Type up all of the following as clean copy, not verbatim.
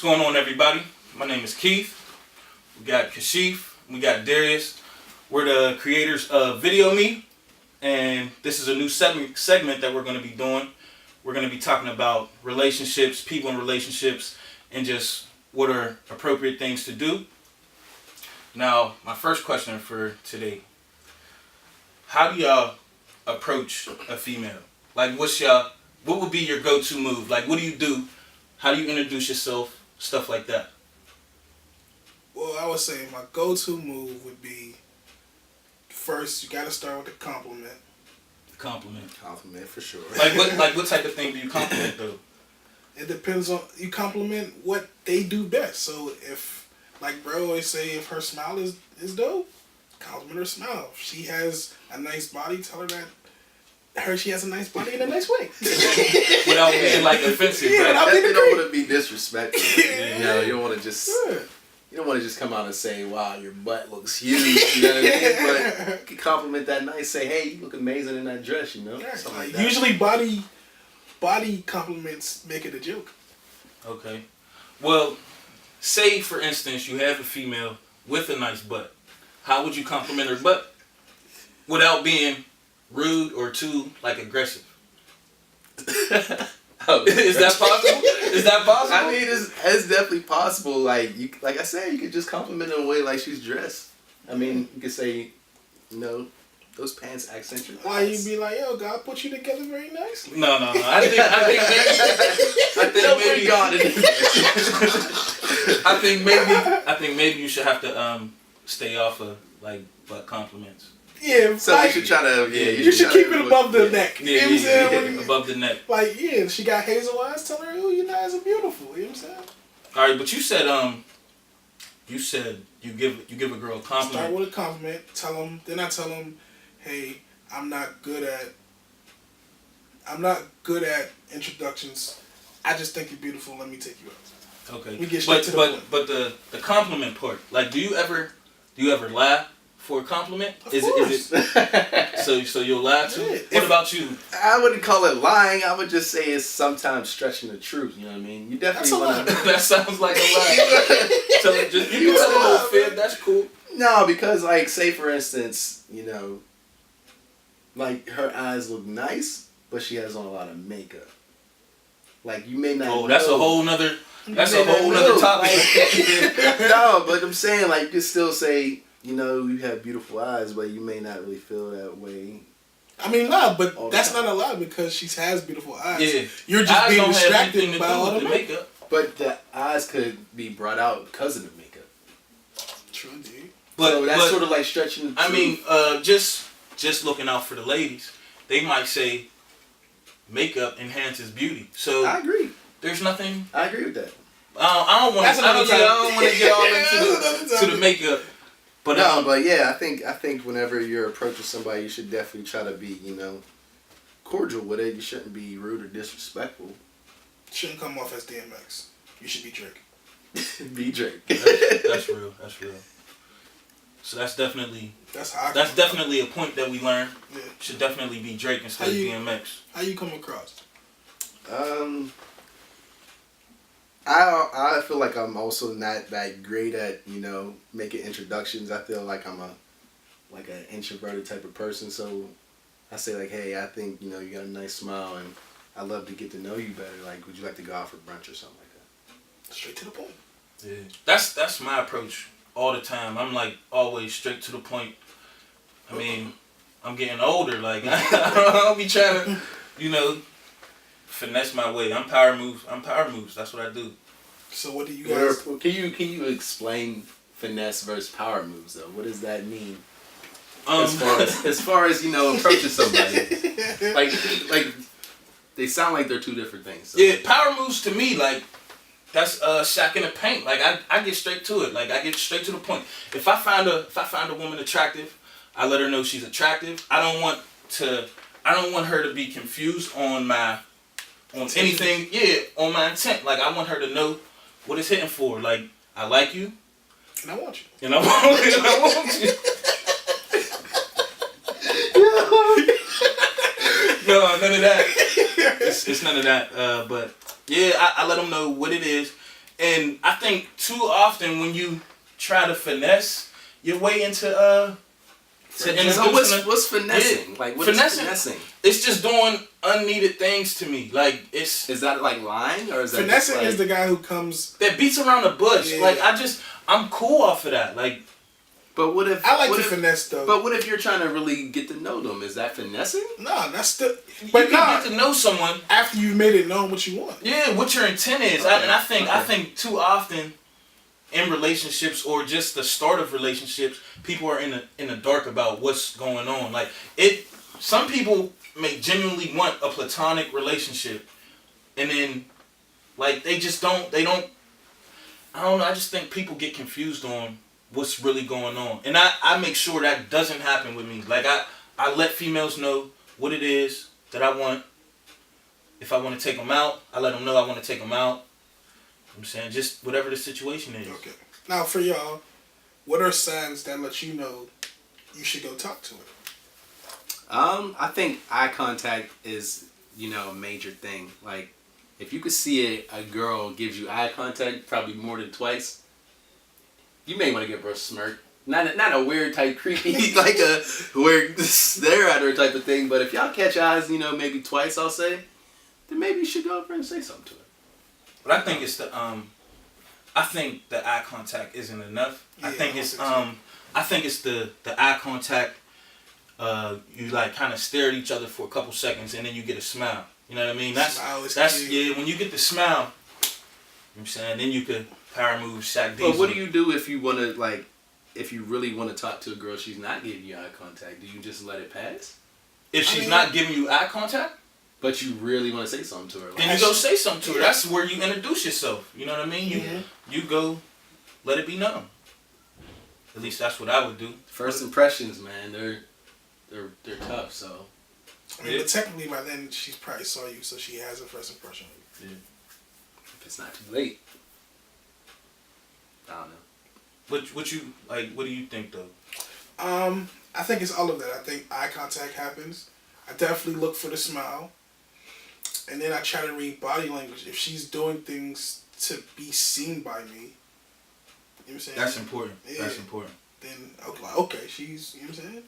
What's going on, everybody? My name is Keith. We got Kashif. We got Darius. We're the creators of Video Me, and this is a new segment that we're going to be doing. We're going to be talking about relationships, people in relationships, and just what are appropriate things to do. Now, my first question for today: how do y'all approach a female? Like, what would be your go-to move? Like, what do you do? How do you introduce yourself? Stuff like that. Well, I would say my go-to move would be, first, you got to start with a compliment. Compliment for sure. Like what type of thing do you compliment though? It depends on, you compliment what they do best. So if, like bro always say, if her smile is dope, compliment her smile. If she has a nice body, tell her that she has a nice body in a nice way. Without being like offensive, yeah, right? You don't want to be disrespectful. Yeah. You know, you don't want to just. You don't want to just come out and say, "Wow, your butt looks huge." You know what I mean? But you can compliment that nice. Say, "Hey, you look amazing in that dress." You know. Yeah, Something like usually body compliments make it a joke. Okay. Well, say for instance you have a female with a nice butt. How would you compliment her butt without being rude or too aggressive? Is that possible? Is that possible? I mean, it's definitely possible. Like I said, you could just compliment her in a way like she's dressed. I mean, you could say, those pants accent your Why you be like, yo, God put you together very nicely. No. I think maybe you should have to stay off of butt compliments. Yeah, so you should try to. Yeah, you should keep it above the neck. Yeah, you know what I'm saying? Above the neck. If she got hazel eyes, tell her, oh, your eyes are beautiful. You know what I'm saying? All right, but you said you give a girl a compliment. Start with a compliment. Then I tell them, hey, I'm not good at introductions. I just think you're beautiful. Let me take you out. Okay. We get straight to the point. But the compliment part, do you ever laugh for a compliment? Of course. Is it so you'll laugh too? Yeah. What about you? I wouldn't call it lying. I would just say it's sometimes stretching the truth. You know what I mean? You definitely want to. That sounds like a lie. So you can tell a little fib. That's cool. No, because say for instance, her eyes look nice, but she has on a lot of makeup. You may not. Oh, that's a whole nother. That's a whole nother topic. No, but I'm saying you can still say. You have beautiful eyes, but you may not really feel that way. I mean, but that's not a lie because she has beautiful eyes. Yeah. You're just being distracted by all the makeup. But the eyes could be brought out because of the makeup. True, dude. So that's sort of like stretching the truth. I mean, just looking out for the ladies, they might say makeup enhances beauty. So I agree. There's nothing. I agree with that. I don't want to get all into the makeup. But I think whenever you're approaching somebody, you should definitely try to be, cordial with it. You shouldn't be rude or disrespectful. Shouldn't come off as DMX. You should be Drake. Be Drake. That's real. That's real. So that's definitely a point that we learned. Yeah. Should definitely be Drake instead of DMX. How you come across? I feel like I'm also not that great at, making introductions. I feel like I'm an introverted type of person. So I say hey, I think, you got a nice smile and I'd love to get to know you better. Would you like to go out for brunch or something like that? Straight to the point. Yeah. That's my approach all the time. I'm always straight to the point. I mean, I'm getting older. I don't be trying to, finesse my way. I'm power moves. That's what I do. So what do you guys? Can you explain finesse versus power moves though? What does that mean? As far as approaching somebody, they sound like they're two different things. So. Yeah, power moves to me that's Shaq in the paint. I get straight to it. I get straight to the point. If I find a woman attractive, I let her know she's attractive. I don't want her to be confused on anything, on my intent. I want her to know what it's hitting for. I like you. And I want you. And I want you. No, none of that. It's none of that. But yeah, I let them know what it is. And I think too often when you try to finesse your way into So what's finessing? Yeah. Like what is Finessing? finessing? It's just doing unneeded things to me. Like it's Is that like lying or is that Finessing just, like, is the guy who comes. that beats around the bush. Yeah. Like I'm cool off of that. Like But what if I like what to if, finesse though. But what if you're trying to really get to know them? Is that finessing? Nah, that's the. you But can nah, get to know someone. after you've made it known what you want. Yeah, what your intent is. Okay. And I Okay. think too often in relationships or just the start of relationships, people are in the dark about what's going on. Like some people may genuinely want a platonic relationship, and then like they don't. I don't know. I just think people get confused on what's really going on, and I make sure that doesn't happen with me. Like I let females know what it is that I want. If I want to take them out, I let them know I want to take them out. I'm saying just whatever the situation is. Okay. Now for y'all, what are signs that let you know you should go talk to her? I think eye contact is, a major thing. Like, if you could see a girl gives you eye contact probably more than twice, you may want to give her a smirk. Not a weird type creepy, like a weird stare at her type of thing, but if y'all catch eyes, maybe twice, I'll say, then maybe you should go over and say something to her. But I think it's I think the eye contact isn't enough. Yeah, I think I it's don't think I think it's the eye contact. You like kind of stare at each other for a couple seconds and then you get a smile. You know what I mean? Smile is That's key. yeah. When you get the smile, you know what I'm saying, then you could power move Shaq. But what do you do if you want to if you really want to talk to a girl, she's not giving you eye contact? Do you just let it pass? If she's not giving you eye contact? But you really want to say something to her. Then you go say something to her. That's where you introduce yourself. You know what I mean? You go, let it be known. At least that's what I would do. First impressions, man, they're tough. So I mean, but technically by then she's probably saw you, so she has a first impression of you. if it's not too late, I don't know. What you like? What do you think though? I think it's all of that. I think eye contact happens. I definitely look for the smile. And then I try to read body language. If she's doing things to be seen by me, you know what I'm saying? That's important. Yeah. That's important. Then okay, she's, you know what I'm saying?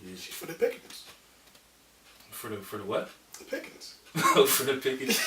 Yeah. She's for the pickings. For the what? The pickings. For the pickings.